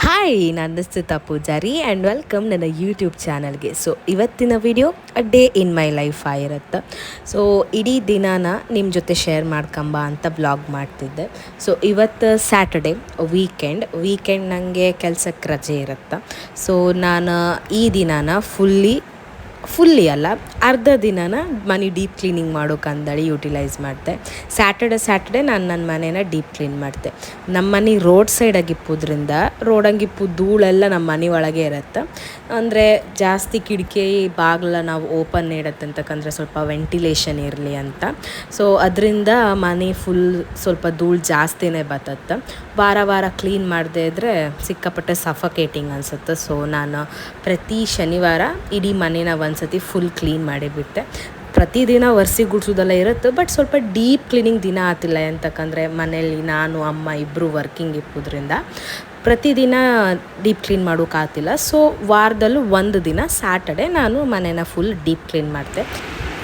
Hi, ನಾನು ನಿಶ್ಚಿತ Poojary and welcome ನನ್ನ ಯೂಟ್ಯೂಬ್ ಚಾನಲ್ಗೆ. ಸೊ ಇವತ್ತಿನ video a day in my life ಆಗಿರುತ್ತೆ. ಸೊ ಇಡೀ ದಿನಾನ ನಿಮ್ಮ ಜೊತೆ ಶೇರ್ ಮಾಡ್ಕೊಂಬ ಅಂತ ಬ್ಲಾಗ್ ಮಾಡ್ತಿದ್ದೆ. ಸೊ ಇವತ್ತು ಸ್ಯಾಟರ್ಡೆ ವೀಕೆಂಡ್ ನನಗೆ ಕೆಲ್ಸಕ್ಕೆ ರಜೆ ಇರುತ್ತೆ. ಸೊ ನಾನು ಈ ದಿನಾನ ಫುಲ್ಲಿ ಅಲ್ಲ, ಅರ್ಧ ದಿನನ ಮನೆ ಡೀಪ್ ಕ್ಲೀನಿಂಗ್ ಮಾಡೋಕ್ಕಂದೇಳಿ ಯೂಟಿಲೈಸ್ ಮಾಡಿದೆ. ಸ್ಯಾಟರ್ಡೆ ನಾನು ನನ್ನ ಮನೇನ ಡೀಪ್ ಕ್ಲೀನ್ ಮಾಡಿದೆ. ನಮ್ಮ ಮನೆ ರೋಡ್ ಸೈಡಾಗಿಪ್ಪೋದ್ರಿಂದ ರೋಡಂಗಿಪ್ಪು ಧೂಳೆಲ್ಲ ನಮ್ಮ ಮನೆ ಒಳಗೆ ಇರುತ್ತೆ. ಅಂದರೆ ಜಾಸ್ತಿ ಕಿಟಕಿ ಬಾಗಿಲ ನಾವು ಓಪನ್ ಇಡತ್ತೆ ಅಂತಕ್ಕಂದರೆ ಸ್ವಲ್ಪ ವೆಂಟಿಲೇಷನ್ ಇರಲಿ ಅಂತ. ಸೊ ಅದರಿಂದ ಮನೆ ಫುಲ್ ಸ್ವಲ್ಪ ಧೂಳು ಜಾಸ್ತಿನೇ ಬರ್ತತ್ತೆ. ವಾರ ಕ್ಲೀನ್ ಮಾಡದೇ ಇದ್ದರೆ ಸಿಕ್ಕಾಪಟ್ಟೆ ಸಫಕೇಟಿಂಗ್ ಅನಿಸುತ್ತೆ. ಸೊ ನಾನು ಪ್ರತಿ ಶನಿವಾರ ಇಡೀ ಮನೇನ ಒಂದ್ಸತಿ ಫುಲ್ ಕ್ಲೀನ್ ಮಾಡಿಬಿಟ್ಟೆ. ಪ್ರತಿದಿನ ಒರೆಸಿ ಗುಡಿಸೋದೆಲ್ಲ ಇರುತ್ತೆ, ಬಟ್ ಸ್ವಲ್ಪ ಡೀಪ್ ಕ್ಲೀನಿಂಗ್ ದಿನ ಆಗ್ತಿಲ್ಲ ಅಂತಕ್ಕಂದರೆ ಮನೇಲಿ ನಾನು ಅಮ್ಮ ಇಬ್ಬರು ವರ್ಕಿಂಗ್ ಇಪ್ಪೋದ್ರಿಂದ ಪ್ರತಿದಿನ ಡೀಪ್ ಕ್ಲೀನ್ ಮಾಡೋಕ್ಕಾಗ್ತಿಲ್ಲ. ಸೊ ವಾರದಲ್ಲೂ ಒಂದು ದಿನ ಸ್ಯಾಟರ್ಡೆ ನಾನು ಮನೇನ ಫುಲ್ ಡೀಪ್ ಕ್ಲೀನ್ ಮಾಡಿದೆ.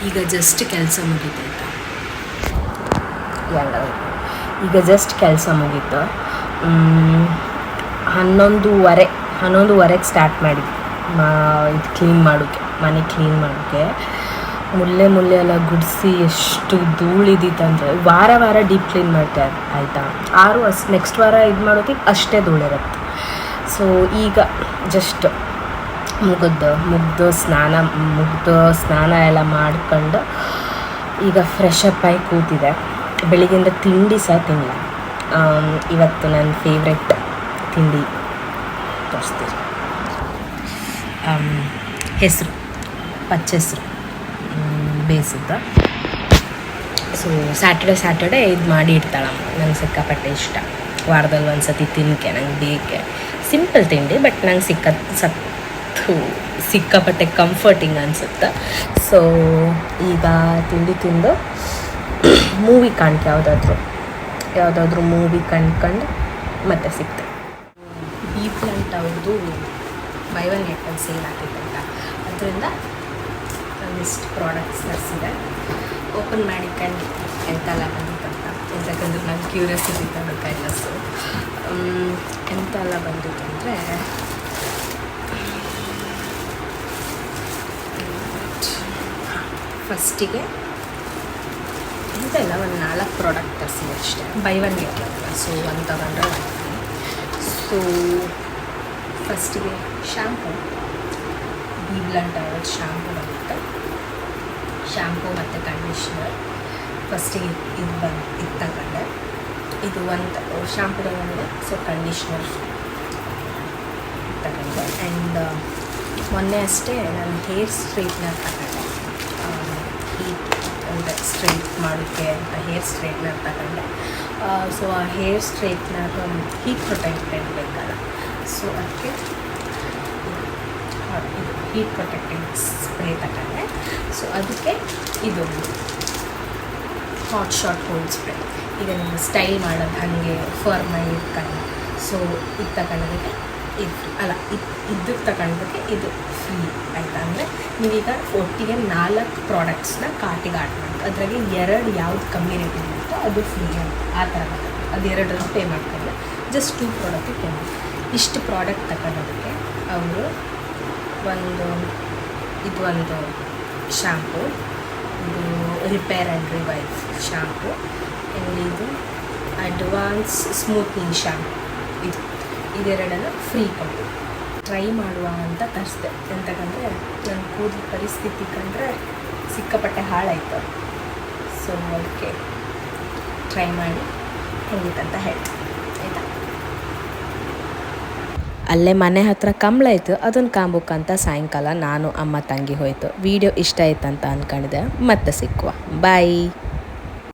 ಈಗ ಜಸ್ಟ್ ಕೆಲಸ ಮುಗೀತು. ಹನ್ನೊಂದುವರೆಗೆ ಸ್ಟಾರ್ಟ್ ಮಾಡಿದ್ವಿ ಇದು ಕ್ಲೀನ್ ಮಾಡೋಕ್ಕೆ, ಮನೆ ಕ್ಲೀನ್ ಮಾಡೋಕ್ಕೆ. ಮುಲ್ಲೆ ಎಲ್ಲ ಗುಡಿಸಿ ಎಷ್ಟು ಧೂಳಿದಿತ್ತಂದರೆ ವಾರ ಡೀಪ್ ಕ್ಲೀನ್ ಮಾಡ್ತೆ ಆಯಿತಾ. ನೆಕ್ಸ್ಟ್ ವಾರ ಇದು ಮಾಡೋದಕ್ಕೆ ಅಷ್ಟೇ ಧೂಳಿರುತ್ತೆ. ಸೊ ಈಗ ಜಸ್ಟ್ ಮುಗ್ದು ಸ್ನಾನ ಎಲ್ಲ ಮಾಡ್ಕೊಂಡು ಈಗ ಫ್ರೆಶ್ ಅಪ್ ಆಗಿ ಕೂತಿದೆ. ಬೆಳಿಗ್ಗೆಯಿಂದ ತಿಂಡಿ ಸಹ ತಿನ್ನಲ್ಲ. ಇವತ್ತು ನನ್ನ ಫೇವ್ರೆಟ್ ತಿಂಡಿ ತೋರಿಸ್ತೀರಿ. ಪಚ್ಚೆಸರು ಬೇಯಿಸಿದ್ದ. ಸೊ ಸ್ಯಾಟರ್ಡೆ ಇದು ಮಾಡಿ ಇಡ್ತಾಳಮ್ಮ. ನಂಗೆ ಸಿಕ್ಕಾಪಟ್ಟೆ ಇಷ್ಟ. ವಾರದಲ್ಲಿ ಒಂದು ಸತಿ ತಿನ್ನಕ್ಕೆ ನಂಗೆ ಬೇಕೆ. ಸಿಂಪಲ್ ತಿಂಡಿ, ಬಟ್ ನಂಗೆ ಸಿಕ್ಕಾಪಟ್ಟೆ ಕಂಫರ್ಟಿಂಗ್ ಅನಿಸುತ್ತೆ. ಸೊ ಈಗ ತಿಂಡಿ ತಿಂದು ಮೂವಿ ಕಾಣ್ಕೆ ಯಾವುದಾದ್ರೂ ಮೂವಿ ಕಂಡ್ಕೊಂಡು ಮತ್ತೆ ಸಿಗ್ತೆ. ಬಿ ಪ್ಲಾಂಟ್ ಅವ್ರದ್ದು buy one get one sale ಆಗಿತ್ತಂತ, ಅದರಿಂದ ಒಂದಿಷ್ಟು ಪ್ರಾಡಕ್ಟ್ಸ್ ತರಿಸಿದೆ. ಓಪನ್ ಮಾಡಿಕೊಂಡು ಎಂತೆಲ್ಲ ಬಂದಿತ್ತಂತ, ಎಂತಕ್ಕಂದ್ರೆ ನಂಗೆ ಕ್ಯೂರಿಯಾಸಿಟಿ ತಗೋಕಾಯ್ತು. ಎಂತೆಲ್ಲ ಬಂದಿತ್ತಂದರೆ ಫಸ್ಟಿಗೆ ಎಂತೆಲ್ಲ ಒಂದು 4 ಪ್ರಾಡಕ್ಟ್ ತರಿಸಿದೆ ಅಷ್ಟೇ. By one get one. So ಒಂದು ತಗೊಂಡ್ರೆ ಒಂದು. ಸೊ ಫಸ್ಟಿಗೆ shampoo, B blunt oil shampoo ಬರುತ್ತೆ. ಶ್ಯಾಂಪು ಮತ್ತು ಕಂಡೀಷ್ನರ್. ಫಸ್ಟಿಗೆ ಇದು ತಗೊಂಡೆ. ಇದು ಒಂದು ಶ್ಯಾಂಪು ತಗೊಂಡೆ. ಸೊ ಕಂಡೀಷ್ನರ್ ತಗೊಂಡೆ. ಆ್ಯಂಡ್ ಮೊನ್ನೆ ಅಷ್ಟೇ ನಾನು ಹೇರ್ ಸ್ಟ್ರೈಟ್ನರ್ ತಗೊಂಡೆ. ಅಂದರೆ ಸ್ಟ್ರೈಟ್ ಮಾಡೋಕ್ಕೆ ಅಂತ ಹೇರ್ ಸ್ಟ್ರೈಟ್ನರ್ ತಗೊಂಡೆ. ಸೊ ಆ ಹೇರ್ ಸ್ಟ್ರೈಟ್ನರ್ ಹೀಟ್ ಪ್ರೊಟೆಕ್ಟೆಡ್ ಬೇಕಲ್ಲ, ಸೊ ಅದಕ್ಕೆ ಹೀಟ್ ಪ್ರೊಟೆಕ್ಟಿಂಗ್ ಸ್ಪ್ರೇ ತಗೊಂಡೆ. ಸೊ ಅದಕ್ಕೆ ಇದು ಹಾಟ್ ಶಾಟ್ ಹೋಲ್ ಸ್ಪ್ರೇ. ಈಗ ನಿಮಗೆ ಸ್ಟೈಲ್ ಮಾಡೋದು ಹಾಗೆ ಫರ್ಮಾಗಿ ಇಟ್ಕೊಂಡು. ಸೊ ಇದು ತಗೊಳ್ಳೋದಕ್ಕೆ ಇದಕ್ಕೆ ತಗೊಳ್ಳೋದಕ್ಕೆ ಇದು ಫ್ರೀ ಆಯಿತಾ. ಅಂದರೆ ನೀವೀಗ ಒಟ್ಟಿಗೆ 4 ಪ್ರಾಡಕ್ಟ್ಸ್ನ ಕಾರ್ಟಿಗೆ ಆಡ್ ಮಾಡಿ ಅದ್ರಾಗೆ 2 ಯಾವ್ದು ಕಮ್ಮಿ ರೇಟ್ ಇರುತ್ತೋ ಅದು ಫ್ರೀ ಅಂತ ಆ ಥರ ಬರುತ್ತೆ. ಅದು 2 ಪೇ ಮಾಡ್ಕೊಂಡೆ. ಜಸ್ಟ್ 2 ಪ್ರಾಡಕ್ಟಿಗೆ ಪೇ ಮಾಡಿ. ಇಷ್ಟು ಪ್ರಾಡಕ್ಟ್ ತಗೊಳ್ಳೋದಕ್ಕೆ ಅವರು ಒಂದು ಶ್ಯಾಂಪು, ಇದು ರಿಪೇರ್ ಆ್ಯಂಡ್ ರಿವೈವ್ ಶ್ಯಾಂಪು, ಇದು ಅಡ್ವಾನ್ಸ್ ಸ್ಮೂತ್ನಿಂಗ್ ಶ್ಯಾಂಪು, ಇದೆರಡನ್ನು ಫ್ರೀ ಕೊಟ್ಟು ಟ್ರೈ ಮಾಡುವ ಅಂತ ತರಿಸ್ದೆ. ಎಂತಕ್ಕಂದರೆ ನನ್ನ ಕೂದಲು ಪರಿಸ್ಥಿತಿ ಕಂಡ್ರೆ ಸಿಕ್ಕಾಪಟ್ಟೆ ಹಾಳಾಯಿತು. ಸೊ ಅದಕ್ಕೆ ಟ್ರೈ ಮಾಡಿ ಹೆಂಗಿತ್ತಂತ ಹೇಳ್ತೀನಿ ಆಯಿತಾ. ಅಲ್ಲೇ ಮನೆ ಹತ್ರ ಕಂಬಳ ಇತ್ತು, ಅದನ್ನು ಕಾಂಬಕ್ಕಂತ ಸಾಯಂಕಾಲ ನಾನು ಅಮ್ಮ ತಂಗಿ ಹೋಯ್ತು. ವಿಡಿಯೋ ಇಷ್ಟ ಆಯ್ತಂತ ಅಂದ್ಕೊಂಡಿದ್ದೆ. ಮತ್ತೆ ಸಿಕ್ಕುವ. ಬಾಯ್.